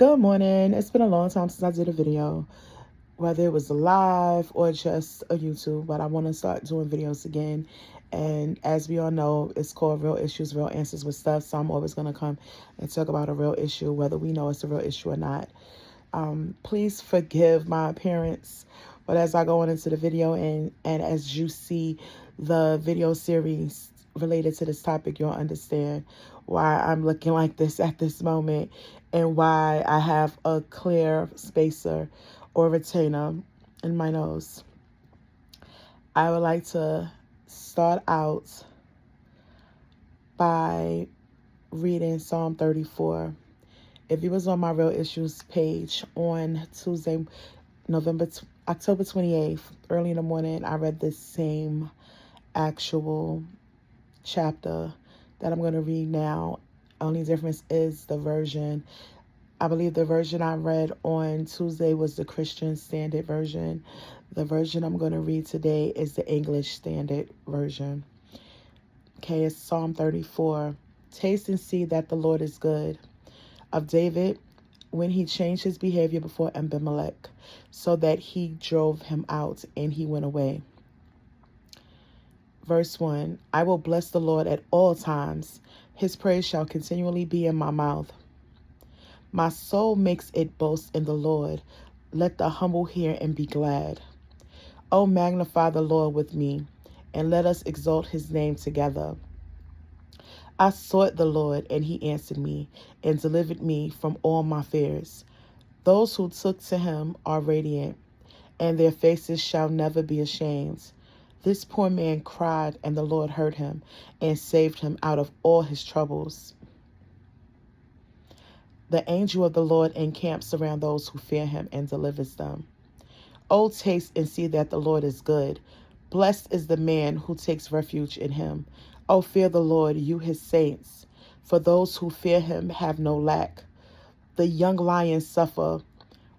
Good morning. It's been a long time since I did a video, whether it was a live or just a YouTube, but I want to start doing videos again. And as we all know, it's called Real Issues, Real Answers with Stuff. So I'm always going to come and talk about a real issue, whether we know it's a real issue or not. Please forgive my appearance. But as I go on into the video and as you see the video series related to this topic, you'll understand why I'm looking like this at this moment and why I have a clear spacer or retainer in my nose. I would like to start out by reading Psalm 34. If you was on my Real Issues page on Tuesday, October 28th, early in the morning, I read this same actual chapter that I'm going to read now. Only difference is the version. I believe the version I read on Tuesday was the Christian Standard Version. The version I'm going to read today is the English Standard Version. Okay, it's Psalm 34. Taste and see that the Lord is good. Of David, when he changed his behavior before Abimelech, so that he drove him out and he went away. Verse 1, I will bless the Lord at all times. His praise shall continually be in my mouth. My soul makes it boast in the Lord. Let the humble hear and be glad. O magnify the Lord with me, and let us exalt his name together. I sought the Lord, and he answered me, and delivered me from all my fears. Those who took to him are radiant, and their faces shall never be ashamed. This poor man cried, and the Lord heard him, and saved him out of all his troubles. The angel of the Lord encamps around those who fear him and delivers them. O taste and see that the Lord is good. Blessed is the man who takes refuge in him. O fear the Lord, you his saints, for those who fear him have no lack. The young lions suffer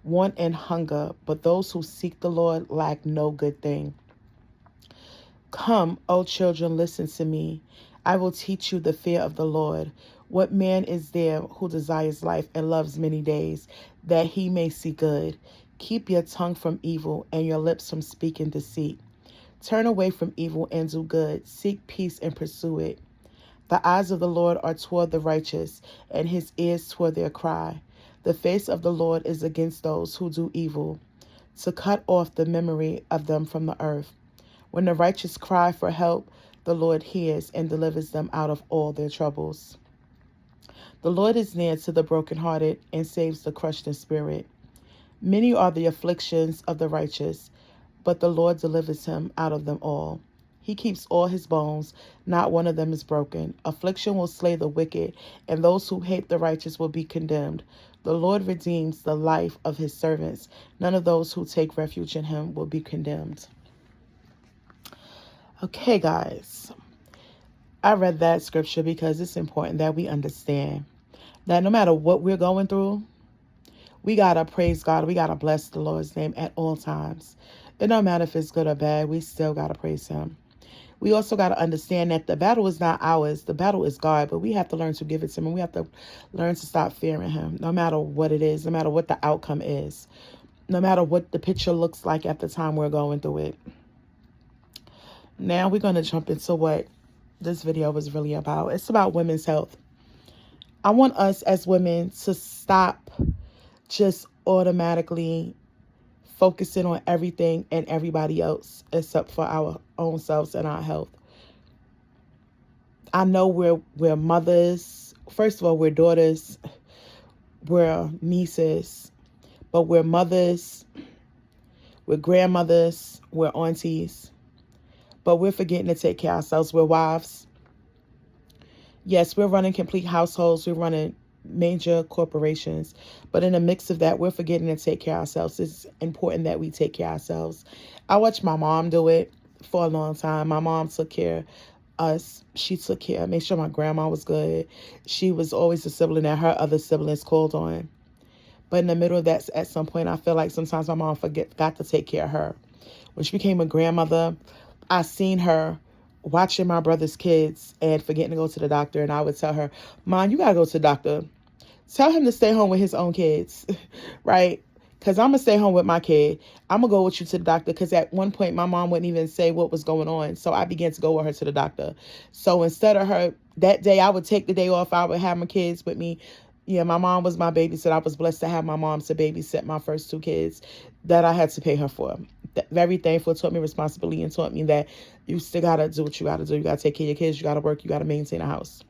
want and hunger, but those who seek the Lord lack no good thing. Come, O children, listen to me. I will teach you the fear of the Lord. What man is there who desires life and loves many days, that he may see good? Keep your tongue from evil and your lips from speaking deceit. Turn away from evil and do good. Seek peace and pursue it. The eyes of the Lord are toward the righteous, and his ears toward their cry. The face of the Lord is against those who do evil, to cut off the memory of them from the earth. When the righteous cry for help, the Lord hears and delivers them out of all their troubles. The Lord is near to the brokenhearted and saves the crushed in spirit. Many are the afflictions of the righteous, but the Lord delivers him out of them all. He keeps all his bones, not one of them is broken. Affliction will slay the wicked, and those who hate the righteous will be condemned. The Lord redeems the life of his servants. None of those who take refuge in him will be condemned. Okay, guys, I read that scripture because it's important that we understand that no matter what we're going through, we got to praise God. We got to bless the Lord's name at all times. It don't matter if it's good or bad. We still got to praise him. We also got to understand that the battle is not ours. The battle is God, but we have to learn to give it to him. And we have to learn to stop fearing him, no matter what it is, no matter what the outcome is, no matter what the picture looks like at the time we're going through it. Now we're going to jump into what this video was really about. It's about women's health. I want us as women to stop just automatically focusing on everything and everybody else except for our own selves and our health. I know we're mothers. First of all, we're daughters. We're nieces. But we're mothers. We're grandmothers. We're aunties. But we're forgetting to take care of ourselves. We're wives. Yes, we're running complete households. We're running major corporations. But in the mix of that, we're forgetting to take care of ourselves. It's important that we take care of ourselves. I watched my mom do it for a long time. My mom took care of us. She took care, made sure my grandma was good. She was always the sibling that her other siblings called on. But in the middle of that, at some point, I feel like sometimes my mom got to take care of her. When she became a grandmother, I seen her watching my brother's kids and forgetting to go to the doctor. And I would tell her, Mom, you got to go to the doctor. Tell him to stay home with his own kids, right? Because I'm going to stay home with my kid. I'm going to go with you to the doctor, because at one point my mom wouldn't even say what was going on. So I began to go with her to the doctor. So instead of her, that day I would take the day off. I would have my kids with me. Yeah, my mom was my babysitter. I was blessed to have my mom to babysit my first two kids that I had to pay her for. Very thankful. Taught me responsibility and taught me that you still got to do what you got to do. You got to take care of your kids. You got to work. You got to maintain a house.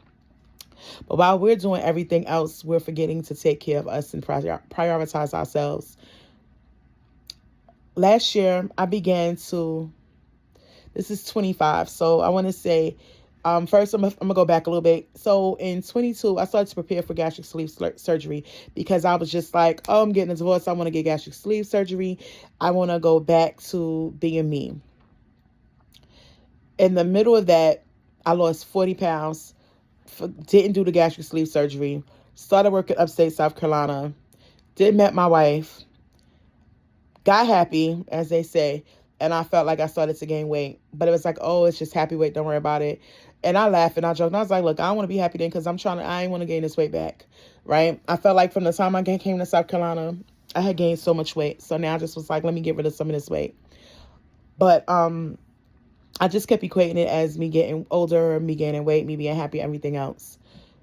But while we're doing everything else, we're forgetting to take care of us and prioritize ourselves. Last year, I began to, this is 25, so I want to say, first, I'm going to go back a little bit. So in 22, I started to prepare for gastric sleeve surgery, because I was just like, oh, I'm getting a divorce. I want to get gastric sleeve surgery. I want to go back to being me. In the middle of that, I lost 40 pounds, didn't do the gastric sleeve surgery, started working upstate South Carolina, met my wife, got happy, as they say, and I felt like I started to gain weight. But it was like, oh, it's just happy weight. Don't worry about it. And I laughed and I joked. And I was like, look, I don't want to be happy then, because I ain't want to gain this weight back, right? I felt like from the time I came to South Carolina, I had gained so much weight. So now I just was like, let me get rid of some of this weight. But I just kept equating it as me getting older, me gaining weight, me being happy, everything else.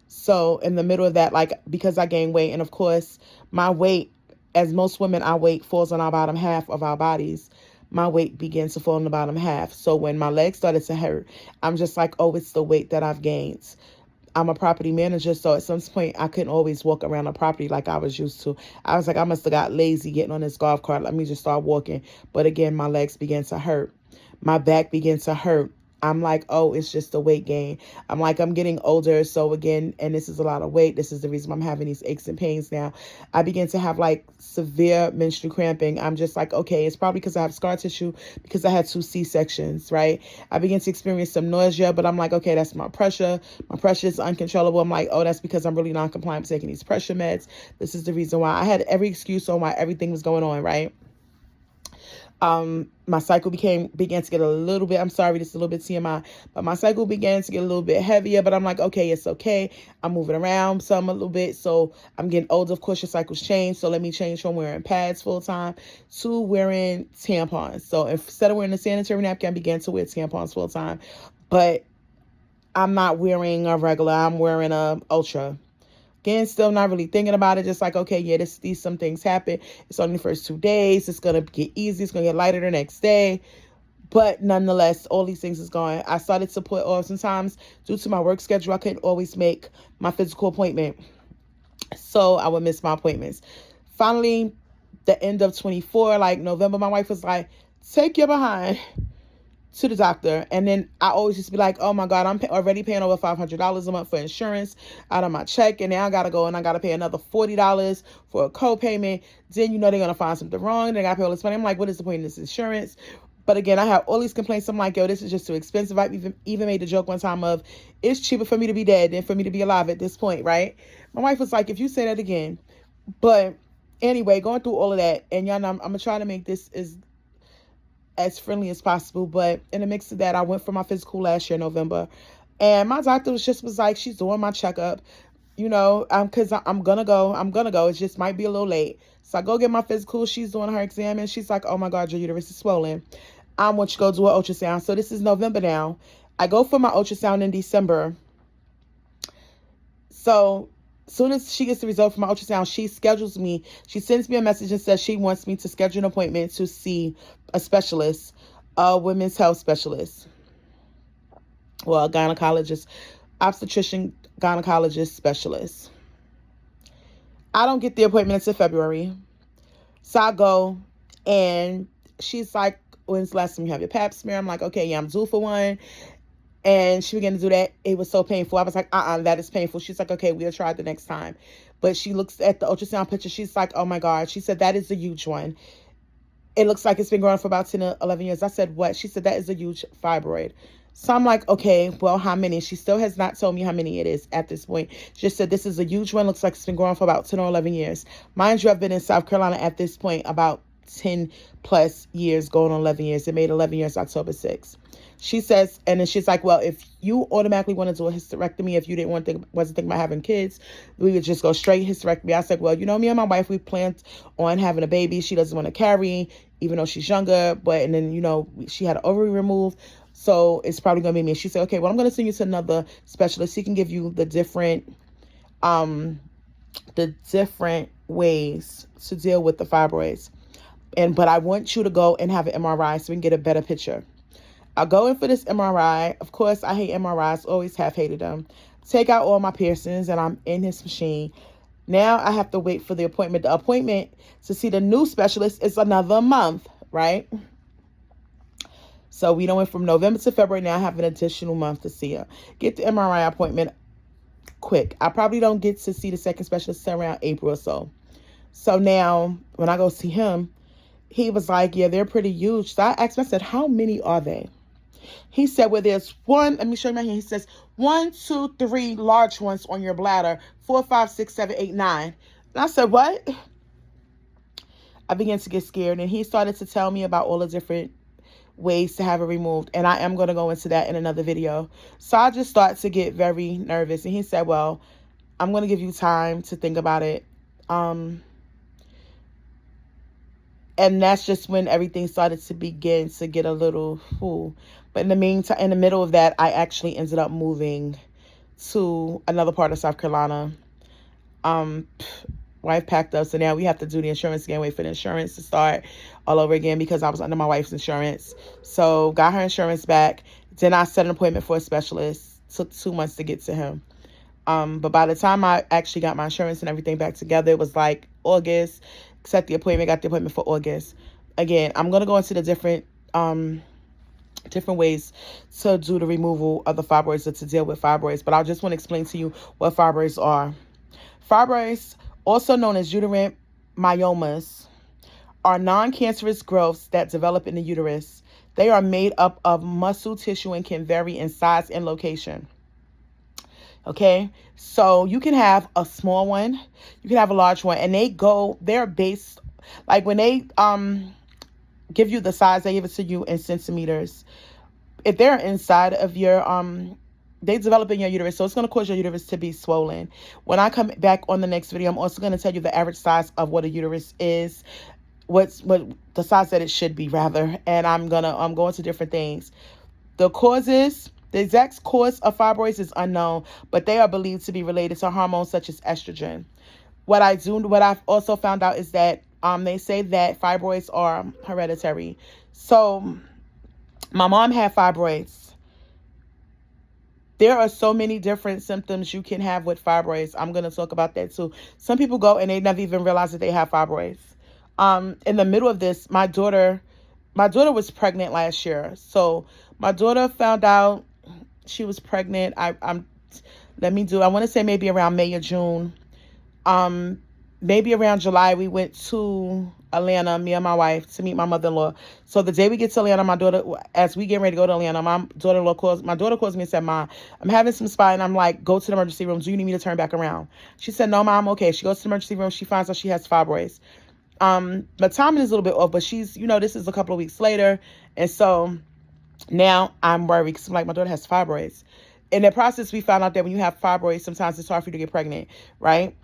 So in the middle of that, like, because I gained weight, and of course, my weight, as most women, our weight falls on our bottom half of our bodies. My weight begins to fall on the bottom half. So when my legs started to hurt, I'm just like, oh, it's the weight that I've gained. I'm a property manager, so at some point, I couldn't always walk around the property like I was used to. I was like, I must have got lazy getting on this golf cart. Let me just start walking. But again, my legs began to hurt. My back began to hurt. I'm like, oh, it's just a weight gain. I'm like, I'm getting older. So again, and this is a lot of weight. This is the reason I'm having these aches and pains now. I began to have like severe menstrual cramping. I'm just like, okay, it's probably because I have scar tissue, because I had 2 C-sections, right? I began to experience some nausea, but I'm like, okay, that's my pressure. My pressure is uncontrollable. I'm like, oh, that's because I'm really non-compliant with taking these pressure meds. This is the reason why. I had every excuse on why everything was going on, right? My cycle began to get a little bit, I'm sorry, this is a little bit TMI, but my cycle began to get a little bit heavier, but I'm like, okay, it's okay. I'm moving around some a little bit. So I'm getting older. Of course, your cycles change. So let me change from wearing pads full time to wearing tampons. So instead of wearing a sanitary napkin, I began to wear tampons full time, but I'm not wearing a regular, I'm wearing a ultra. Again, still not really thinking about it. Just like, okay, yeah, some things happen. It's only the first 2 days. It's going to get easy. It's going to get lighter the next day. But nonetheless, all these things is going. I started to put off sometimes due to my work schedule. I couldn't always make my physical appointment. So I would miss my appointments. Finally, the end of 24, like November, my wife was like, take your behind to the doctor. And then I always just be like, oh my God, I'm already paying over $500 a month for insurance out of my check. And now I got to go and I got to pay another $40 for a co-payment. Then, they're going to find something wrong. They got to pay all this money. I'm like, what is the point of this insurance? But again, I have all these complaints. I'm like, yo, this is just too expensive. I even made the joke one time of, it's cheaper for me to be dead than for me to be alive at this point, right? My wife was like, if you say that again. But anyway, going through all of that, and y'all know I'm going to try to make this as friendly as possible. But in the mix of that, I went for my physical last year, November. And my doctor was like, she's doing my checkup, because I'm going to go. It just might be a little late. So I go get my physical. She's doing her exam. And she's like, oh my God, your uterus is swollen. I want you to go do an ultrasound. So this is November now. I go for my ultrasound in December. So as soon as she gets the result from my ultrasound, she schedules me. She sends me a message and says she wants me to schedule an appointment to see a specialist, a women's health specialist. Well, a gynecologist, obstetrician gynecologist specialist. I don't get the appointment until February. So I go and she's like, when's the last time you have your pap smear? I'm like, okay, yeah, I'm due for one. And she began to do that. It was so painful. I was like, that is painful. She's like, okay, we'll try it the next time. But she looks at the ultrasound picture. She's like, oh my God. She said, that is a huge one. It looks like it's been growing for about 10 or 11 years. I said, what? She said, that is a huge fibroid. So I'm like, okay, well, how many? She still has not told me how many it is at this point. She just said, this is a huge one. Looks like it's been growing for about 10 or 11 years. Mind you, I've been in South Carolina at this point about 10 plus years, going on 11 years. It made 11 years October 6th. She says, and then she's like, well, if you automatically want to do a hysterectomy, if you didn't want to wasn't thinking about having kids, we would just go straight hysterectomy. I said, well, me and my wife, we planned on having a baby. She doesn't want to carry, even though she's younger, but, and then, she had an ovary removed. So it's probably going to be me. She said, okay, well, I'm going to send you to another specialist. He can give you the different ways to deal with the fibroids. But I want you to go and have an MRI so we can get a better picture. I'll go in for this MRI. Of course, I hate MRIs, always have hated them. Take out all my piercings, and I'm in his machine. Now I have to wait for the appointment. The appointment to see the new specialist is another month, right? So we done went from November to February. Now I have an additional month to see her. Get the MRI appointment quick. I probably don't get to see the second specialist until around April or so. So now when I go see him, he was like, yeah, they're pretty huge. So I asked him, I said, how many are they? He said, well, there's one. Let me show you my hand. He says, 1, 2, 3 large ones on your bladder. 4, 5, 6, 7, 8, 9. And I said, what? I began to get scared. And he started to tell me about all the different ways to have it removed. And I am going to go into that in another video. So I just started to get very nervous. And he said, well, I'm going to give you time to think about it. And that's just when everything started to begin to get a little full. But in the meantime, in the middle of that, I actually ended up moving to another part of South Carolina. Wife packed up, so now we have to do the insurance again, wait for the insurance to start all over again because I was under my wife's insurance. So got her insurance back. Then I set an appointment for a specialist. Took 2 months to get to him. But by the time I actually got my insurance and everything back together, it was like August. Set the appointment, got the appointment for August. Again, I'm going to go into the different ways to do the removal of the fibroids or to deal with fibroids. But I just want to explain to you what fibroids are. Fibroids, also known as uterine myomas, are non-cancerous growths that develop in the uterus. They are made up of muscle tissue and can vary in size and location. Okay, so you can have a small one, you can have a large one, and they're based, like when they give you the size, they give it to you in centimeters. If they're inside of your, they develop in your uterus, so it's going to cause your uterus to be swollen. When I come back on the next video, I'm also going to tell you the average size of what a uterus is, what the size that it should be, rather, and I'm going to go into different things. The exact cause of fibroids is unknown, but they are believed to be related to hormones such as estrogen. What I've also found out is that they say that fibroids are hereditary. So my mom had fibroids. There are so many different symptoms you can have with fibroids. I'm going to talk about that too. Some people go and they never even realize that they have fibroids. In the middle of this, my daughter was pregnant last year. So my daughter found out she was pregnant. I want to say maybe around May or June. Maybe around July, we went to Atlanta, me and my wife, to meet my mother-in-law. So the day we get to Atlanta, my daughter, as we get ready to go to Atlanta, my daughter calls me and said, "Ma, I'm having some spine." And I'm like, "Go to the emergency room. Do you need me to turn back around?" She said, "No, Ma, I'm okay." She goes to the emergency room. She finds out she has fibroids. The timing is a little bit off, but she's, this is a couple of weeks later. And so now I'm worried because I'm like, my daughter has fibroids. In the process, we found out that when you have fibroids, sometimes it's hard for you to get pregnant, right?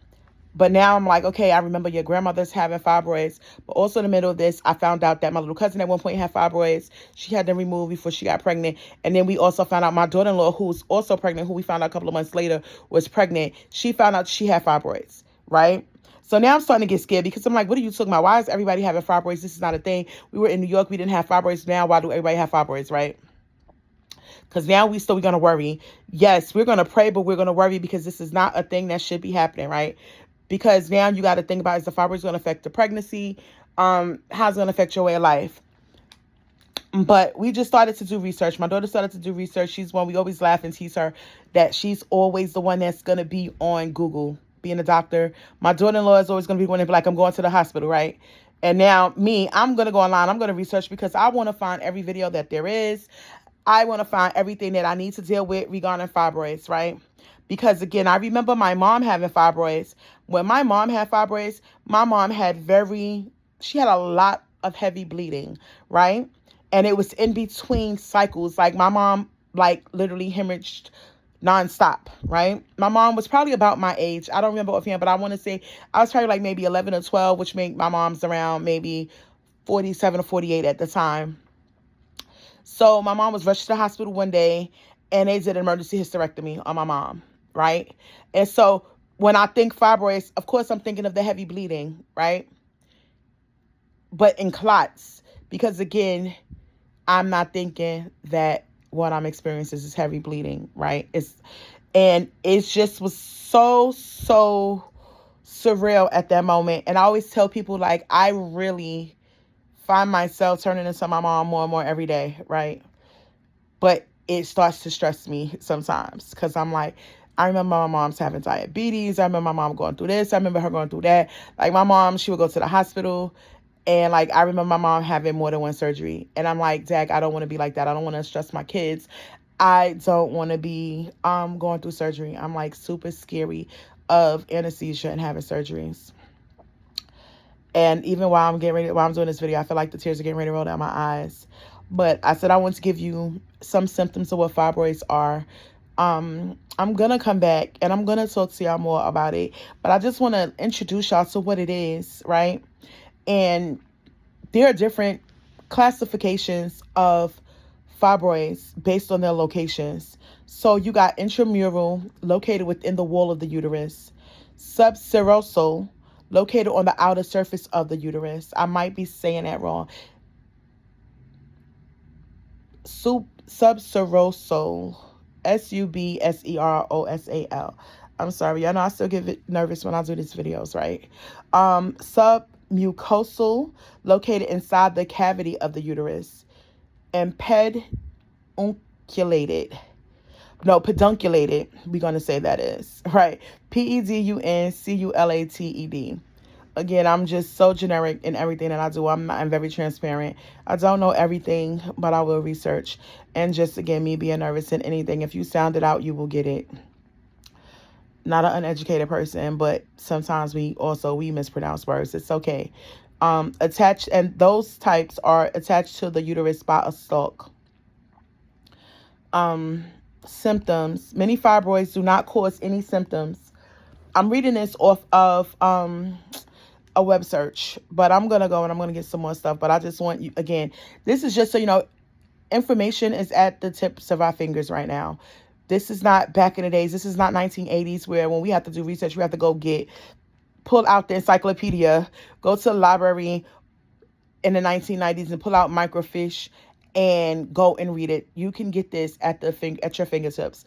But now I'm like, okay, I remember your grandmother's having fibroids. But also in the middle of this, I found out that my little cousin at one point had fibroids. She had them removed before she got pregnant. And then we also found out my daughter-in-law, who's also pregnant, who we found out a couple of months later was pregnant. She found out she had fibroids, right? So now I'm starting to get scared because I'm like, what are you talking about? Why is everybody having fibroids? This is not a thing. We were in New York. We didn't have fibroids. Now, why do everybody have fibroids, right? Because now we're going to worry. Yes, we're going to pray, but we're going to worry because this is not a thing that should be happening, right? Because now you got to think about, is the fibroids going to affect the pregnancy? How's it going to affect your way of life? But we just started to do research. My daughter started to do research. She's one, we always laugh and tease her that she's always the one that's going to be on Google, being a doctor. My daughter-in-law is always going to be one to be like, I'm going to the hospital, right? And now me, I'm going to go online. I'm going to research because I want to find every video that there is. I want to find everything that I need to deal with regarding fibroids, right? Because again, I remember my mom having fibroids. When my mom had fibroids, my mom had she had a lot of heavy bleeding, right? And it was in between cycles. Like my mom, like literally hemorrhaged nonstop, right? My mom was probably about my age. I don't remember offhand, but I want to say I was probably like maybe 11 or 12, which made my mom's around maybe 47 or 48 at the time. So my mom was rushed to the hospital one day and they did an emergency hysterectomy on my mom, right? And so when I think fibroids, of course I'm thinking of the heavy bleeding, right? But in clots, because again, I'm not thinking that what I'm experiencing is heavy bleeding, right? It just was so surreal at that moment. And I always tell people, like, I really find myself turning into my mom more and more every day, right? But it starts to stress me sometimes because I'm like, I remember my mom's having diabetes. I remember my mom going through this. I remember her going through that. Like my mom, she would go to the hospital. And like, I remember my mom having more than one surgery. And I'm like, Dag, I don't want to be like that. I don't want to stress my kids. I don't want to be going through surgery. I'm like super scary of anesthesia and having surgeries. And even while I'm doing this video, I feel like the tears are getting ready to roll down my eyes. But I said I want to give you some symptoms of what fibroids are. I'm going to come back and I'm going to talk to y'all more about it. But I just want to introduce y'all to what it is, right? And there are different classifications of fibroids based on their locations. So you got intramural, located within the wall of the uterus. Subserosal, located on the outer surface of the uterus. I might be saying that wrong. Subserosal, subserosal. I'm sorry, I know I still get nervous when I do these videos, right? Submucosal, located inside the cavity of the uterus. And pedunculated, we're going to say that is, right? Pedunculated. Again, I'm just so generic in everything that I do. I'm very transparent. I don't know everything, but I will research. And just, again, me being nervous in anything, if you sound it out, you will get it. Not an uneducated person, but sometimes we mispronounce words. It's okay. Attached, and those types are attached to the uterus by a stalk. Symptoms. Many fibroids do not cause any symptoms. I'm reading this off of a web search, but I'm going to go and I'm going to get some more stuff. But I just want you, again, this is just so you know, information is at the tips of our fingers right now. This is not back in the days. This is not 1980s where when we have to do research, we have to pull out the encyclopedia, go to the library in the 1990s and pull out microfiche and go and read it. You can get this at your fingertips.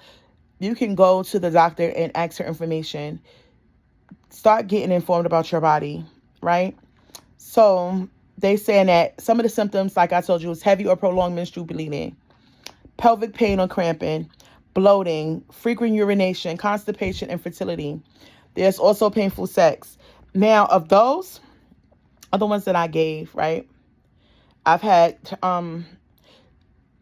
You can go to the doctor and ask for information. Start getting informed about your body, right? So they saying that some of the symptoms, like I told you, is heavy or prolonged menstrual bleeding, pelvic pain or cramping, bloating, frequent urination, constipation, infertility. There's also painful sex. Now, of those are the ones that I gave, right? I've had,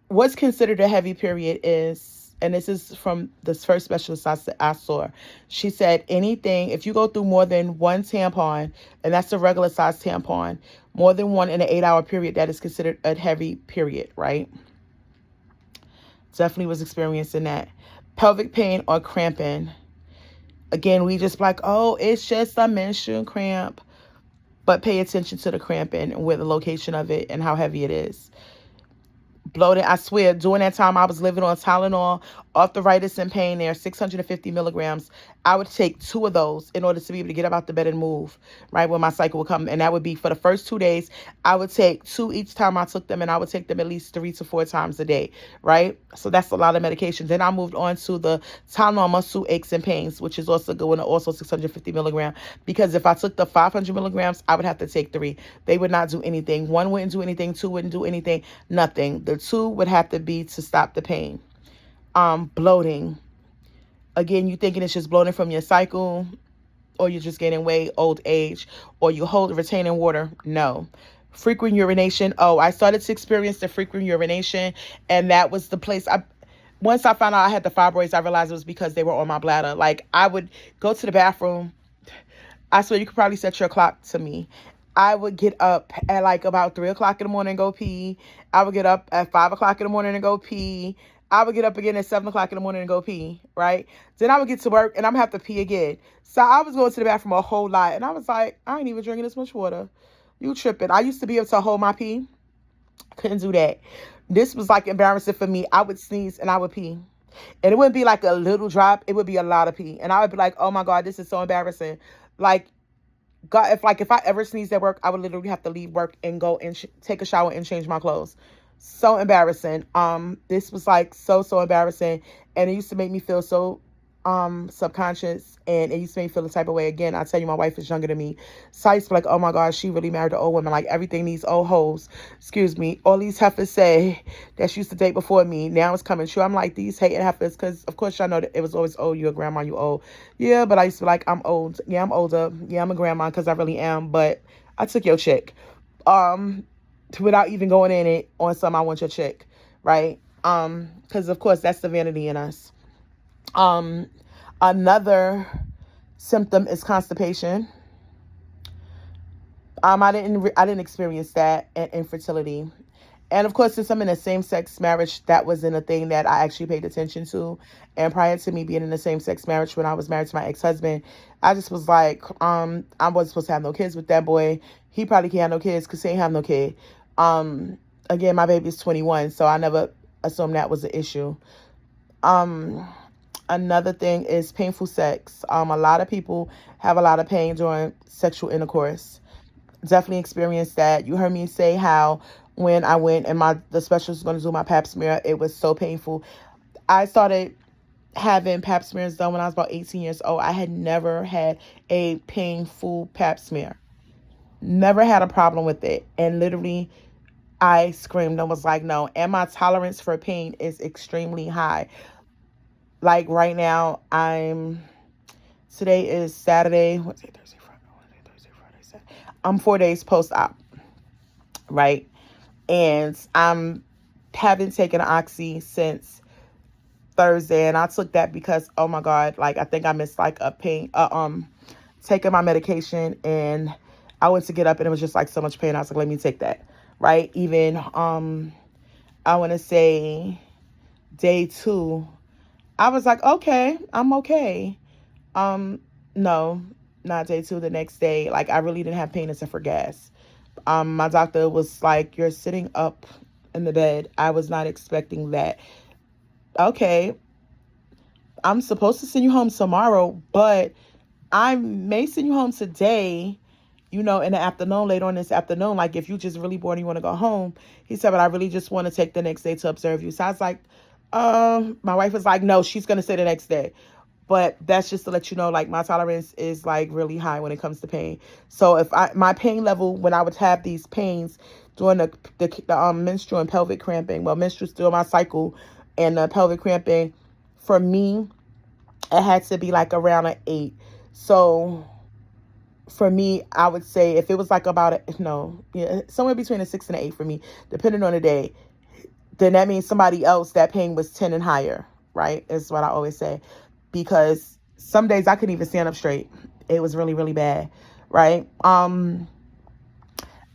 what's considered a heavy period is, and this is from this first specialist I saw, she said anything, if you go through more than one tampon, and that's a regular size tampon, more than one in an 8-hour period, that is considered a heavy period, right? Definitely was experiencing that. Pelvic pain or cramping. Again, we just like, oh, it's just a menstrual cramp. But pay attention to the cramping and where the location of it and how heavy it is. Bloating, I swear, during that time I was living on Tylenol, arthritis and pain there, 650 milligrams. I would take 2 of those in order to be able to get up out the bed and move, right, when my cycle would come. And that would be for the first 2 days. I would take 2 each time I took them, and I would take them at least 3 to 4 times a day, right? So that's a lot of medication. Then I moved on to the Tylenol muscle aches and pains, which is also good, also 650 milligrams. Because if I took the 500 milligrams, I would have to take 3. They would not do anything. 1 wouldn't do anything. 2 wouldn't do anything. Nothing. The 2 would have to be to stop the pain. Bloating. Again, you thinking it's just bloating from your cycle, or you're just gaining weight, old age, or you retaining water. No. Frequent urination. Oh, I started to experience the frequent urination, and that was the place. Once I found out I had the fibroids, I realized it was because they were on my bladder. Like, I would go to the bathroom. I swear you could probably set your clock to me. I would get up at like about 3 o'clock in the morning and go pee. I would get up at 5 o'clock in the morning and go pee. I would get up again at 7 o'clock in the morning and go pee, right? Then I would get to work and I'm gonna have to pee again. So I was going to the bathroom a whole lot. And I was like, I ain't even drinking this much water. You tripping. I used to be able to hold my pee. Couldn't do that. This was like embarrassing for me. I would sneeze and I would pee. And it wouldn't be like a little drop. It would be a lot of pee. And I would be like, oh my God, this is so embarrassing. Like, God, if I ever sneezed at work, I would literally have to leave work and go and take a shower and change my clothes. So embarrassing. This was like so embarrassing, and it used to make me feel so subconscious, and it used to make me feel the type of way. Again, I tell you, my wife is younger than me, so I used to be like, oh my gosh, she really married an old woman. Like everything these old hoes, excuse me, all these heifers say that she used to date before me, now it's coming true. I'm like, these hating heifers, because of course y'all know that it was always, oh, you're a grandma, you old. Yeah, but I used to be like, I'm old. Yeah, I'm older. Yeah, I'm a grandma, because I really am. But I took your chick, without even going in it on some I want your chick, right? Because of course that's the vanity in us. Another symptom is constipation. I didn't experience that, and infertility. And of course, since I'm in a same-sex marriage, that wasn't a thing that I actually paid attention to. And prior to me being in a same-sex marriage, when I was married to my ex-husband, I just was like, I wasn't supposed to have no kids with that boy. He probably can't have no kids because he ain't have no kid. Again, my baby is 21, so I never assumed that was an issue. Another thing is painful sex. A lot of people have a lot of pain during sexual intercourse. Definitely experienced that. You heard me say how when I went and the specialist was going to do my pap smear, it was so painful. I started having pap smears done when I was about 18 years old. I had never had a painful pap smear. Never had a problem with it. And literally, I screamed and was like, no. And my tolerance for pain is extremely high. Like right now, today is Saturday. What's it? Thursday, Friday, Saturday. I'm 4 days post-op, right? And I'm haven't taken Oxy since Thursday, and I took that because, oh my God, like I think I missed like a pain, taking my medication, and I went to get up and it was just like so much pain. I was like, let me take that, right? Even I want to say day 2, I was like, okay, I'm okay. No, not day 2. The next day, like I really didn't have pain except for gas. My doctor was like, you're sitting up in the bed. I was not expecting that. Okay, I'm supposed to send you home tomorrow, but I may send you home today, in the afternoon, later on this afternoon. Like, if you just really bored and you want to go home. He said, but I really just want to take the next day to observe you. So I was like, my wife was like, no, she's going to say the next day. But that's just to let you know, like, my tolerance is like really high when it comes to pain. So if my pain level, when I would have these pains during the menstrual and pelvic cramping, menstrual during my cycle and the pelvic cramping, for me, it had to be like around an 8. So for me, I would say if it was like somewhere between a 6 and an 8 for me, depending on the day, then that means somebody else, that pain was 10 and higher, right? Is what I always say. Because some days I couldn't even stand up straight. It was really, really bad, right? I'm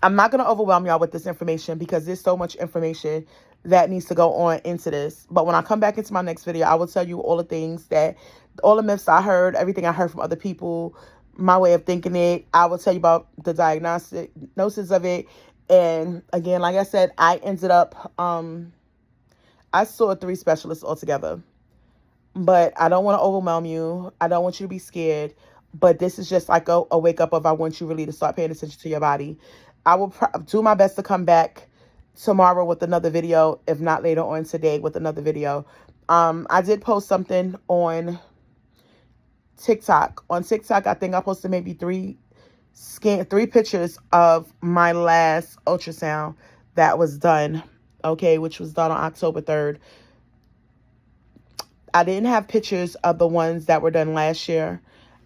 not going to overwhelm y'all with this information because there's so much information that needs to go on into this. But when I come back into my next video, I will tell you all the myths I heard, everything I heard from other people, my way of thinking it. I will tell you about the diagnosis of it. And again, like I said, I ended up, I saw 3 specialists altogether. But I don't want to overwhelm you. I don't want you to be scared. But this is just like a wake up of I want you really to start paying attention to your body. I will do my best to come back tomorrow with another video, if not later on today with another video. I did post something on TikTok. On TikTok, I think I posted maybe 3 pictures of my last ultrasound that was done, okay, which was done on October 3rd. I didn't have pictures of the ones that were done last year,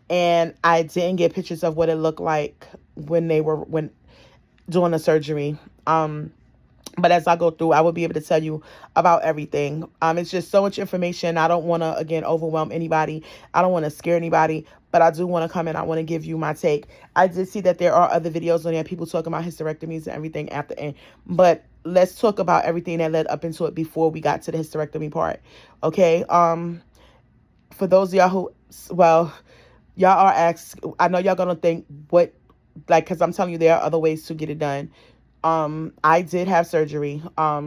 and I didn't get pictures of what it looked like when doing the surgery. But as I go through, I will be able to tell you about everything. It's just so much information. I don't want to, again, overwhelm anybody. I don't want to scare anybody, but I do want to come in. I want to give you my take. I did see that there are other videos on there, people talking about hysterectomies and everything at the end, but let's talk about everything that led up into it before we got to the hysterectomy part. Okay. For those of y'all who, well, y'all are asked, I know y'all gonna think what, like, because I'm telling you there are other ways to get it done. I did have surgery. I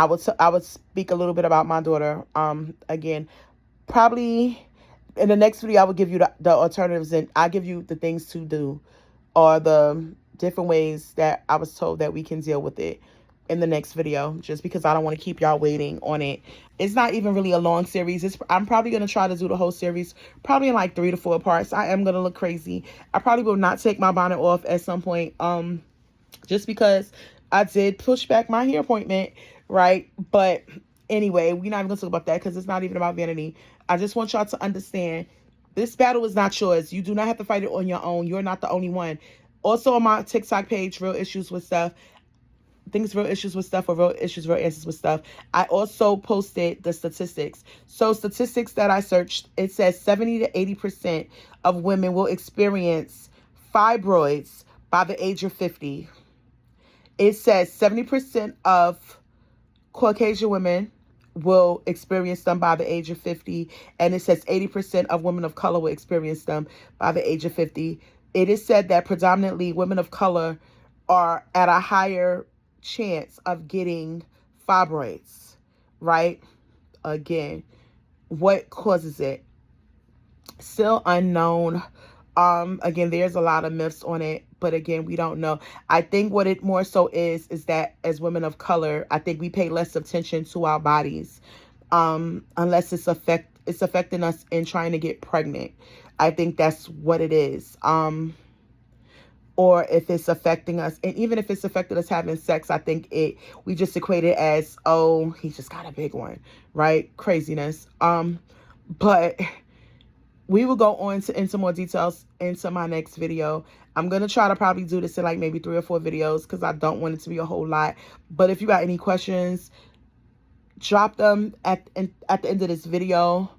would speak a little bit about my daughter. Again, probably in the next video I would give you the alternatives, and I give you the things to do, or the different ways that I was told that we can deal with it in the next video, just because I don't want to keep y'all waiting on it. It's not even really a long series. I'm probably going to try to do the whole series probably in like 3 to 4 parts. I am going to look crazy. I probably will not take my bonnet off at some point, just because I did push back my hair appointment, right? But anyway, we're not even going to talk about that because it's not even about vanity. I just want y'all to understand, this battle is not yours. You do not have to fight it on your own. You're not the only one. Also on my TikTok page, Real Issues with Stuff, things real issues with stuff, or real issues, real answers with stuff, I also posted the statistics. So statistics that I searched, it says 70 to 80% of women will experience fibroids by the age of 50. It says 70% of Caucasian women will experience them by the age of 50. And it says 80% of women of color will experience them by the age of 50. It is said that predominantly women of color are at a higher chance of getting fibroids, right? Again, what causes it? Still unknown. Again, there's a lot of myths on it, but again, we don't know. I think what it more so is that as women of color, I think we pay less attention to our bodies, unless it's affecting us in trying to get pregnant. I think that's what it is. Or if it's affecting us, and even if it's affected us having sex, I think we just equate it as, oh, he just got a big one, right? Craziness. But we will go on into more details into my next video. I'm going to try to probably do this in like maybe 3 or 4 videos because I don't want it to be a whole lot. But if you got any questions, drop them at the end of this video.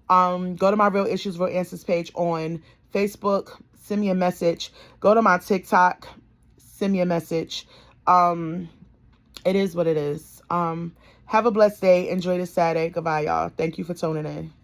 Go to my Real Issues, Real Answers page on Facebook. Send me a message. Go to my TikTok. Send me a message. It is what it is. Have a blessed day. Enjoy this Saturday. Goodbye, y'all. Thank you for tuning in.